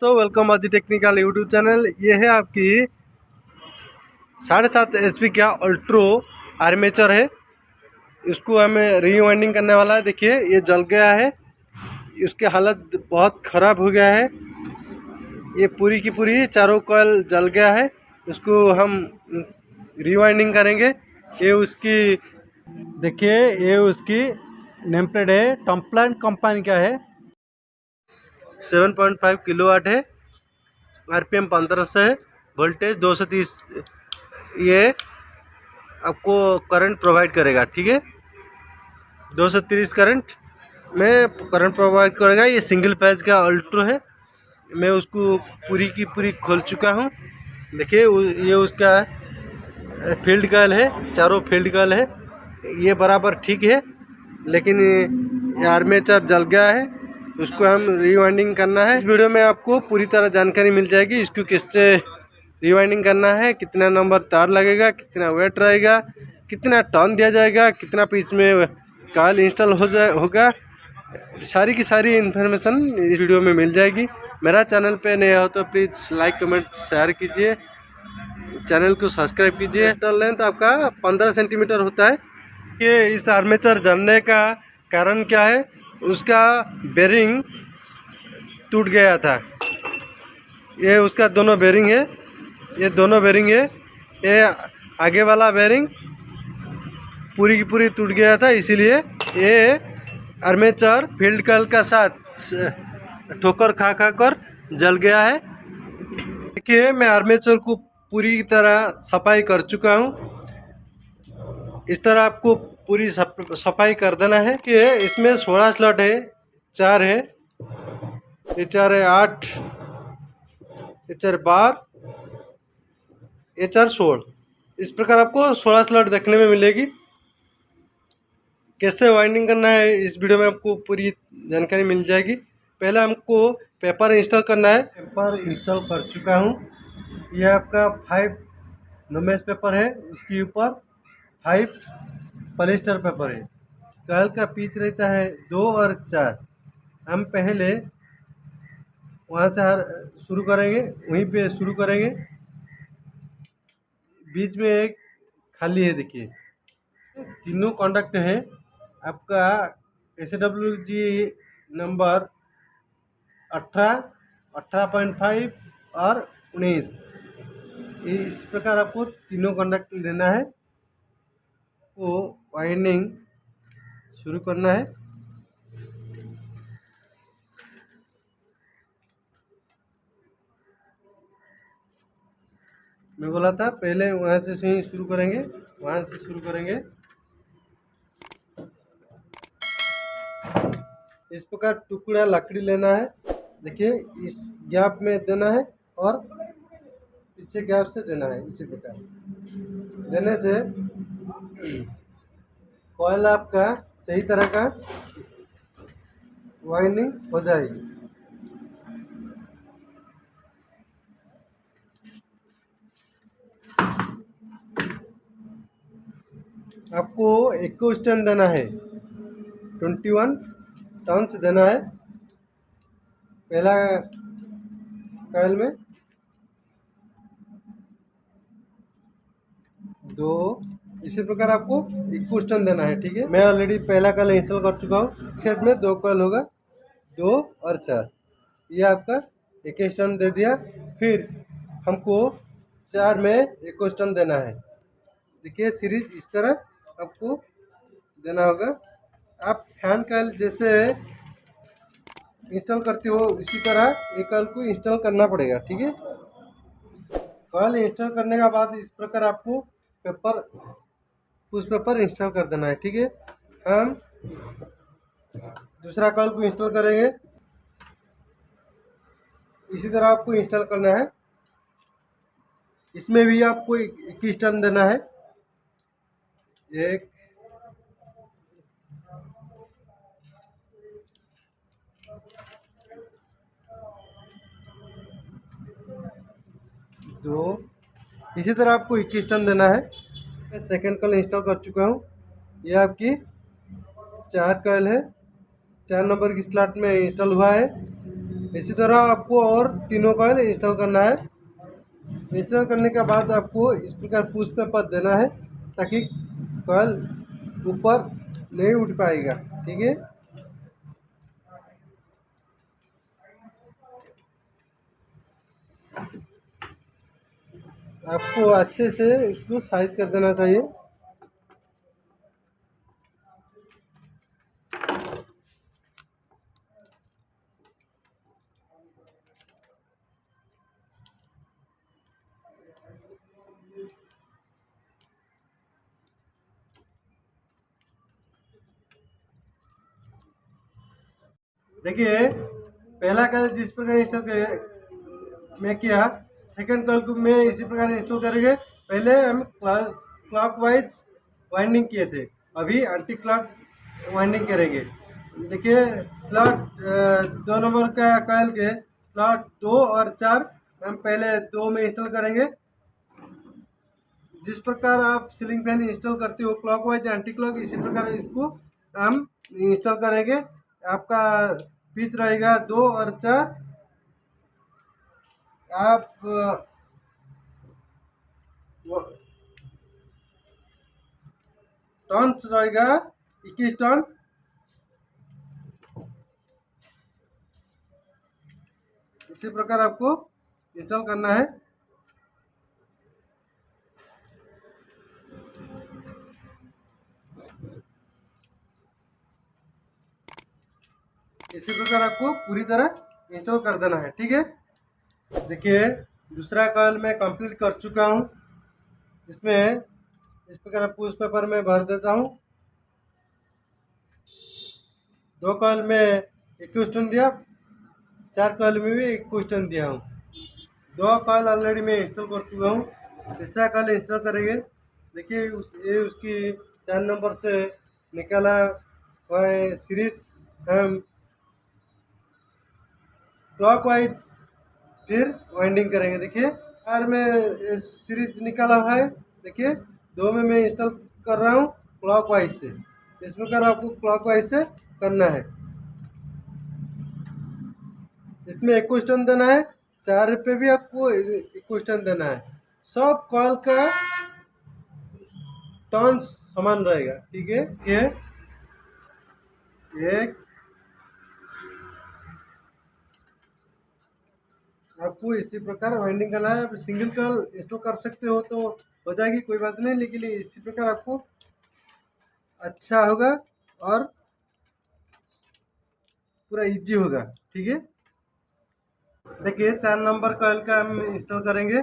दोस्तों, वेलकम आदि technical YouTube channel. ये है आपकी 7.5 HP का अल्ट्रो आर्मेचर है। इसको हमें रीवाइंडिंग करने वाला है। देखिए ये जल गया है, इसकी हालत बहुत ख़राब हो गया है। ये पूरी की पूरी चारों कॉइल जल गया है। इसको हम रीवाइंडिंग करेंगे। ये उसकी देखिए, ये उसकी नेम प्लेट है, टॉम्प्लान कंपनी का है। 7.5 किलोवाट है, RPM 1500 है, वोल्टेज 230 ये आपको करंट प्रोवाइड करेगा। ठीक है, 230 करंट में करंट प्रोवाइड करेगा। ये सिंगल फेज का अल्ट्रो है। मैं उसको पूरी की पूरी खोल चुका हूँ। देखिए ये उसका फील्ड कॉइल है, चारों फील्ड कॉइल है, ये बराबर ठीक है। लेकिन ये आर्मेचर जल गया है, उसको हम रीवाइंडिंग करना है। इस वीडियो में आपको पूरी तरह जानकारी मिल जाएगी। इसको किससे रीवाइंडिंग करना है, कितना नंबर तार लगेगा, कितना वेट रहेगा, कितना टर्न दिया जाएगा, कितना पीच में कॉइल इंस्टॉल होगा। सारी की सारी इन्फॉर्मेशन इस वीडियो में मिल जाएगी। मेरा चैनल पे नया हो तो प्लीज़ लाइक कमेंट शेयर कीजिए, चैनल को सब्सक्राइब कीजिए। टर्न लेंथ आपका 15 सेंटीमीटर होता है। ये इस आर्मेचर जलने का कारण क्या है, उसका बेरिंग टूट गया था। ये उसका दोनों बेरिंग है, ये दोनों बेरिंग है। ये आगे वाला बेरिंग पूरी की पूरी टूट गया था, इसीलिए ये आर्मेचर फील्ड कॉइल का साथ ठोकर खा कर जल गया है। देखिए मैं आर्मेचर को पूरी तरह सफाई कर चुका हूँ। इस तरह आपको पूरी सफाई कर देना है। कि इसमें 16 स्लॉट है, 4 है, ये 4 है 8, ये 4 12, ये 4 16। इस प्रकार आपको 16 स्लॉट देखने में मिलेगी। कैसे वाइंडिंग करना है इस वीडियो में आपको पूरी जानकारी मिल जाएगी। पहले हमको पेपर इंस्टॉल करना है। पेपर इंस्टॉल कर चुका हूँ। यह आपका 5 नोमेस पेपर है, उसके ऊपर 5 पॉलिस्टर पेपर है। कॉइल का पिच रहता है 2 और 4। हम पहले वहाँ से शुरू करेंगे, वहीं पे शुरू करेंगे। बीच में एक खाली है, देखिए तीनों कॉन्टैक्ट है। आपका SWG नंबर 18, 18.5 और 19। इस प्रकार आपको तीनों कॉन्टैक्ट लेना है, वो वाइंडिंग शुरू करना है। मैं बोला था पहले वहाँ से ही शुरू करेंगे, वहाँ से शुरू करेंगे। इस प्रकार टुकड़ा लकड़ी लेना है। देखिए इस गैप में देना है और पीछे गैप से देना है। इसी प्रकार देने से कॉइल आपका सही तरह का वाइंडिंग हो जाएगी। आपको इक्को स्टैंड देना है, 21 टर्न्स देना है पहला कॉइल में, 2। इसी प्रकार आपको इक्को स्टैंड देना है। ठीक है, मैं ऑलरेडी पहला कॉइल इंस्टॉल कर चुका हूँ। सेट में 2 कॉइल होगा, 2 और 4। ये आपका एक स्टैंड दे दिया। फिर हमको 4 में इक्को स्टैंड देना है। देखिए सीरीज इस तरह आपको देना होगा। आप फैन कॉइल जैसे इंस्टॉल करते हो इसी तरह एक कॉइल को इंस्टॉल करना पड़ेगा। ठीक है, कॉइल इंस्टॉल करने के बाद इस प्रकार आपको पेपर पुश पेपर इंस्टॉल कर देना है। ठीक है, हम दूसरा कॉइल को इंस्टॉल करेंगे। इसी तरह आपको इंस्टॉल करना है। इसमें भी आपको एक स्टैंड देना है, 1, 2। इसी तरह आपको 21 टन देना है। मैं सेकेंड कॉइल इंस्टॉल कर चुका हूँ। यह आपकी 4 कॉइल है, 4 नंबर की स्लॉट में इंस्टॉल हुआ है। इसी तरह आपको और तीनों कॉइल इंस्टॉल करना है। इंस्टॉल करने के बाद आपको इस प्रकार पुश पे पद देना है ताकि कॉइल ऊपर नहीं उठ पाएगा। ठीक है, आपको अच्छे से इसको साइज कर देना चाहिए। देखिए, पहला कॉइल जिस प्रकार इंस्टॉल मैं किया, सेकंड कॉइल को मैं इसी प्रकार इंस्टॉल करेंगे। पहले हम क्लॉकवाइज वाइंडिंग किए थे, अभी एंटी क्लॉक वाइंडिंग करेंगे। देखिए, स्लॉट 2 नंबर का कॉइल के स्लॉट 2 और 4 हम पहले 2 में इंस्टॉल करेंगे। जिस प्रकार आप सीलिंग फैन इंस्टॉल करते हो क्लॉकवाइज एंटी क्लॉक, इसी प्रकार इसको हम इंस्टॉल करेंगे। आपका पिच रहेगा 2 और 4। आप टर्न्स रहेगा 21 टर्न। इसी प्रकार आपको इंस्टॉल करना है। इसी प्रकार आपको पूरी तरह इंस्टॉल कर देना है। ठीक है, देखिए दूसरा कॉइल मैं कंप्लीट कर चुका हूँ। इसमें इस प्रकार पुश पेपर में भर देता हूँ। 2 कॉइल में 21 टन दिया, 4 कॉइल में भी 21 टन दिया हूँ। 2 कॉइल ऑलरेडी मैं इंस्टॉल कर चुका हूँ। तीसरा कॉइल इंस्टॉल करेंगे। देखिए ये उसकी 4 नंबर से निकाला हुआ है सीरीज। हम क्लॉकवाइज फिर वाइंडिंग करेंगे। देखिए यार में सीरीज निकाला हुआ है। देखिए 2 में मैं इंस्टॉल कर रहा हूँ क्लॉकवाइज से। इस प्रकार आपको क्लॉकवाइज से करना है। इसमें 21 टन देना है, 4 पे भी आपको 21 टन देना है। सब कॉइल का टर्न समान रहेगा। ठीक है, ये एक आपको इसी प्रकार वाइंडिंग करना है। आप सिंगल कॉइल इंस्टॉल कर सकते हो तो हो जाएगी, कोई बात नहीं, लेकिन इसी प्रकार आपको अच्छा होगा और पूरा इजी होगा। ठीक है, देखिए 4 नंबर कॉइल का हम इंस्टॉल करेंगे।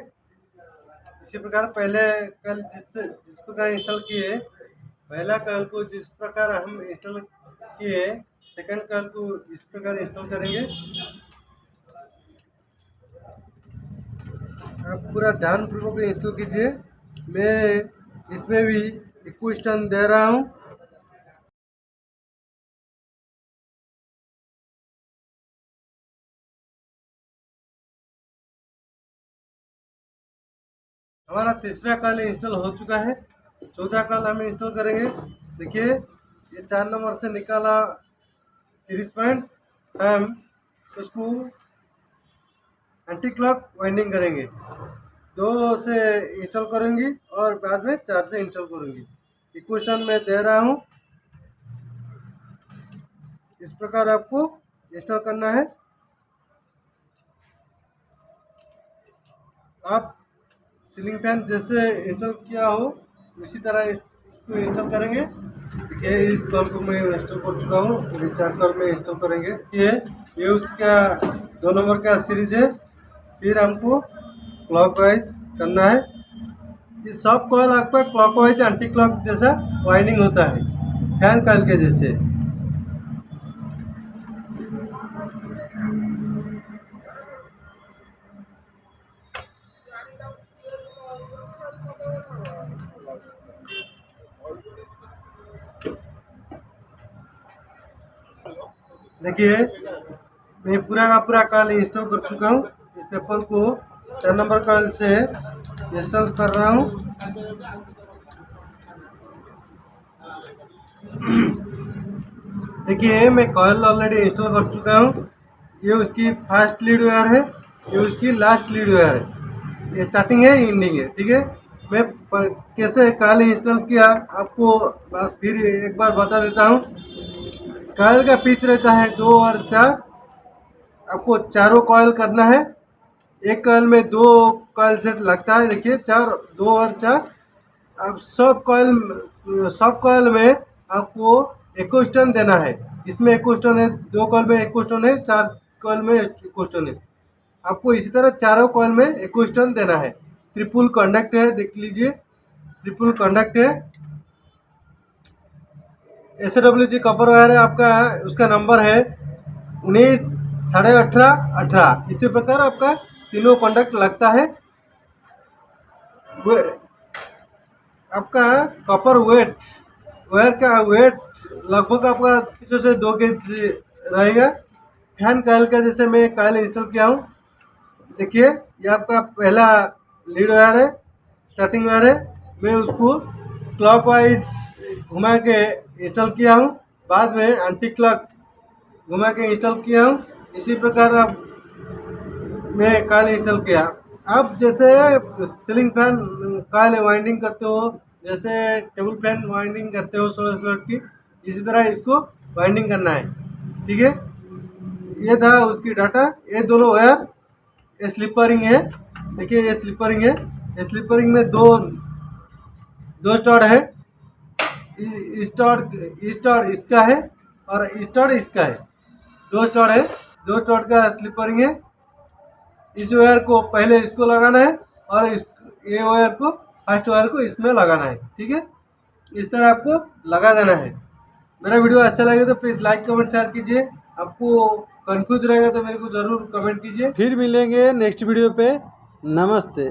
इसी प्रकार पहले कॉइल जिस प्रकार इंस्टॉल किए, पहला कॉइल को जिस प्रकार हम इंस्टॉल किए, सेकंड कॉइल को इस प्रकार इंस्टॉल करेंगे। आप पूरा ध्यानपूर्वक इंस्टॉल कीजिए। मैं इसमें भी 21 टन दे रहा हूँ। हमारा तीसरा कॉल इंस्टॉल हो चुका है। चौथा कॉल हम इंस्टॉल करेंगे। देखिए ये 4 नंबर से निकाला सीरीज पॉइंट, हम उसको एंटी क्लॉक वाइंडिंग करेंगे। 2 से इंस्टॉल करूँगी और बाद में 4 से इंस्टॉल करूँगी। 21 टन में दे रहा हूँ। इस प्रकार आपको इंस्टॉल करना है। आप सीलिंग फैन जैसे इंस्टॉल किया हो उसी तरह इसको इंस्टॉल करेंगे। देखिए इस कॉल को मैं इंस्टॉल कर चुका हूँ, अभी 4 कॉल में इंस्टॉल करेंगे। ये उसका 2 नंबर का सीरीज है। फिर हमको क्लॉकवाइज करना है। ये सब कॉल आपका क्लॉकवाइज एंटी क्लॉक जैसा वाइंडिंग होता है, फैन कॉइल के जैसे। देखिए मैं पूरा का पूरा कॉल इंस्टॉल कर चुका हूँ। इस पेपर को 4 नंबर कॉल से इंस्टॉल कर रहा हूँ। देखिए मैं कॉइल ऑलरेडी इंस्टॉल कर चुका हूँ। ये उसकी फर्स्ट लीड वायर है, ये उसकी लास्ट लीड वायर है, ये स्टार्टिंग है एंडिंग है। ठीक है, मैं कैसे कॉइल इंस्टॉल किया आपको फिर एक बार बता देता हूँ। कॉइल का पिच रहता है 2 और 4, आपको चारों कॉइल करना है। एक कॉइल में 2 कॉइल सेट लगता है, देखिए 4, 2 और 4। अब सब कॉइल में आपको एको स्टोन देना है। इसमें एको स्टोन है, 2 कॉइल में एको स्टोन है, 4 कॉइल में एको स्टोन है। आपको इसी तरह चारों कॉइल में एको स्टोन देना है। ट्रिपल कंडक्ट है, देख लीजिए ट्रिपल कंडक्ट है। SWG कॉपर वायर है आपका, उसका नंबर है 19 18.5 18। इसी प्रकार आपका तीनों कंडक्ट लगता है। आपका कॉपर वेट, वायर का वेट लगभग आपका 300 से 2 kg रहेगा। फैन कॉइल का जैसे मैं कॉइल इंस्टॉल किया हूँ, देखिए ये आपका पहला लीड वायर है, स्टार्टिंग वायर है। मैं उसको क्लॉकवाइज घुमा के इंस्टॉल किया हूँ, बाद में एंटी क्लॉक घुमा के इंस्टॉल किया हूँ। इसी प्रकार आप मैं कॉइल इंस्टॉल किया। आप जैसे सीलिंग फैन कॉइल वाइंडिंग करते हो, जैसे टेबल फैन वाइंडिंग करते हो 16 स्लॉट की, इसी तरह इसको वाइंडिंग करना है। ठीक है, ये था उसकी डाटा। ये दोनों वायर ये स्लीपरिंग है, देखिए ये स्लीपरिंग है। ये स्लीपरिंग में दो स्टॉड है, स्टॉड इसका है और स्टॉड इसका है। 2 स्टॉड है, 2 स्टॉड का स्लीपरिंग है। इस वायर को पहले इसको लगाना है और ये वायर को फर्स्ट वायर को इसमें लगाना है। ठीक है, इस तरह आपको लगा देना है। मेरा वीडियो अच्छा लगे तो प्लीज़ लाइक कमेंट शेयर कीजिए। आपको कंफ्यूज रहेगा तो मेरे को ज़रूर कमेंट कीजिए। फिर मिलेंगे नेक्स्ट वीडियो पे। नमस्ते।